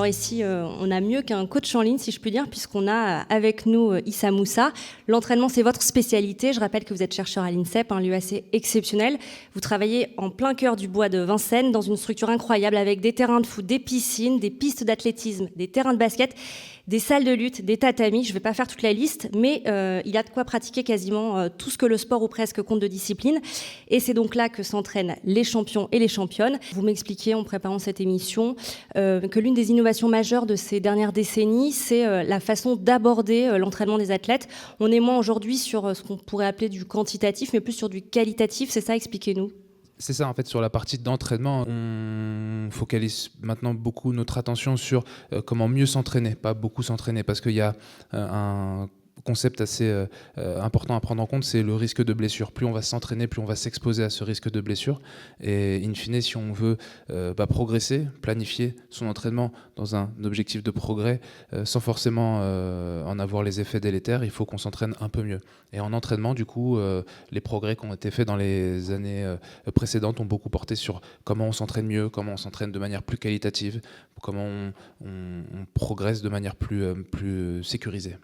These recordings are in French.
Alors ici, on a mieux qu'un coach en ligne, si je puis dire, puisqu'on a avec nous Issa Moussa. L'entraînement, c'est votre spécialité. Je rappelle que vous êtes chercheur à l'INSEP, un lieu assez exceptionnel. Vous travaillez en plein cœur du bois de Vincennes, dans une structure incroyable, avec des terrains de foot, des piscines, des pistes d'athlétisme, des terrains de basket, des salles de lutte, des tatamis. Je ne vais pas faire toute la liste, mais il y a de quoi pratiquer quasiment tout ce que le sport ou presque compte de discipline. Et c'est donc là que s'entraînent les champions et les championnes. Vous m'expliquiez en préparant cette émission que l'une des innovations majeures de ces dernières décennies, c'est la façon d'aborder l'entraînement des athlètes. On est moins aujourd'hui sur ce qu'on pourrait appeler du quantitatif, mais plus sur du qualitatif. C'est ça, expliquez-nous. C'est ça, en fait, sur la partie d'entraînement, on focalise maintenant beaucoup notre attention sur comment mieux s'entraîner, pas beaucoup s'entraîner, parce qu'il y a un concept assez important à prendre en compte, c'est le risque de blessure. Plus on va s'entraîner, plus on va s'exposer à ce risque de blessure. Et in fine, si on veut progresser, planifier son entraînement dans un objectif de progrès, sans forcément en avoir les effets délétères, il faut qu'on s'entraîne un peu mieux. Et en entraînement, du coup, les progrès qui ont été faits dans les années précédentes ont beaucoup porté sur comment on s'entraîne mieux, comment on s'entraîne de manière plus qualitative, comment on progresse de manière plus sécurisée.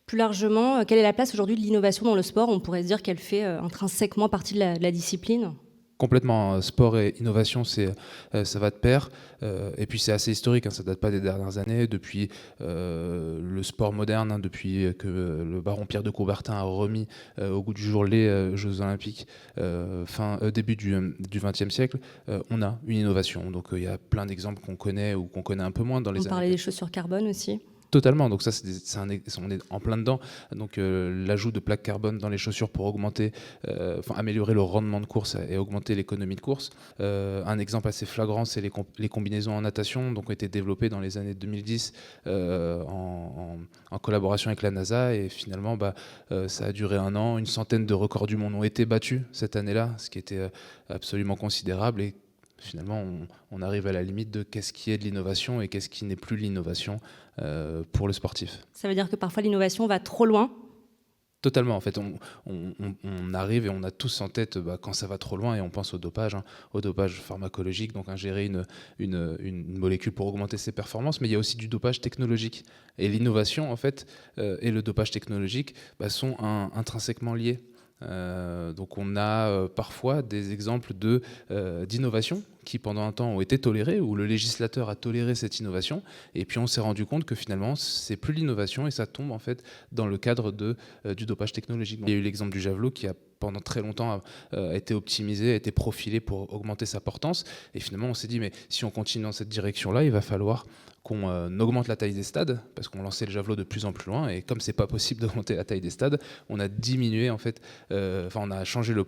Plus largement, quelle est la place aujourd'hui de l'innovation dans le sport ? On pourrait se dire qu'elle fait intrinsèquement partie de la discipline. Complètement, sport et innovation, ça va de pair. Et puis c'est assez historique, ça ne date pas des dernières années. Depuis le sport moderne, depuis que le baron Pierre de Coubertin a remis au goût du jour les Jeux Olympiques début du XXe siècle, on a une innovation. Donc il y a plein d'exemples qu'on connaît ou qu'on connaît un peu moins dans les années. On parlait des chaussures carbone aussi. Totalement, donc ça on est en plein dedans. Donc l'ajout de plaques carbone dans les chaussures pour améliorer le rendement de course et augmenter l'économie de course. Un exemple assez flagrant, c'est les combinaisons en natation, donc ont été développées dans les années 2010 en collaboration avec la NASA, et finalement ça a duré 1 an. Une centaine de records du monde ont été battus cette année-là, ce qui était absolument considérable. Et finalement, on arrive à la limite de qu'est-ce qui est de l'innovation et qu'est-ce qui n'est plus de l'innovation pour le sportif. Ça veut dire que parfois l'innovation va trop loin ? Totalement, en fait, on arrive et on a tous en tête quand ça va trop loin, et on pense au dopage pharmacologique, donc ingérer une molécule pour augmenter ses performances, mais il y a aussi du dopage technologique. Et l'innovation, en fait, et le dopage technologique sont intrinsèquement liés. Donc on a parfois des exemples d'innovation qui pendant un temps ont été tolérées, où le législateur a toléré cette innovation, et puis on s'est rendu compte que finalement c'est plus l'innovation et ça tombe en fait dans le cadre du dopage technologique. Il y a eu l'exemple du javelot qui a pendant très longtemps a été optimisé, a été profilé pour augmenter sa portance, et finalement on s'est dit mais si on continue dans cette direction-là, il va falloir qu'on augmente la taille des stades, parce qu'on lançait le javelot de plus en plus loin, et comme c'est pas possible d'augmenter la taille des stades, on a diminué en fait, on a changé le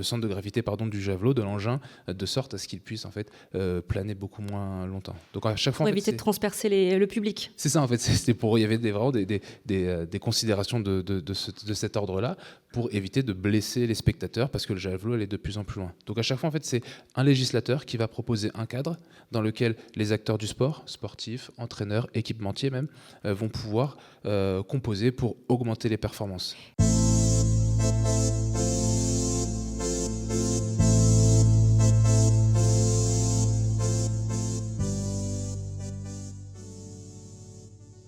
centre de gravité du javelot, de l'engin, de sorte à ce qu'il puisse en fait planer beaucoup moins longtemps. Donc à chaque fois, pour éviter de transpercer le public. C'est ça en fait, il y avait vraiment des considérations de cet ordre-là pour éviter de blesser les spectateurs, parce que le javelot allait de plus en plus loin. Donc à chaque fois en fait, c'est un législateur qui va proposer un cadre dans lequel les acteurs du sport, sportifs, entraîneurs, équipementiers même, vont pouvoir composer pour augmenter les performances.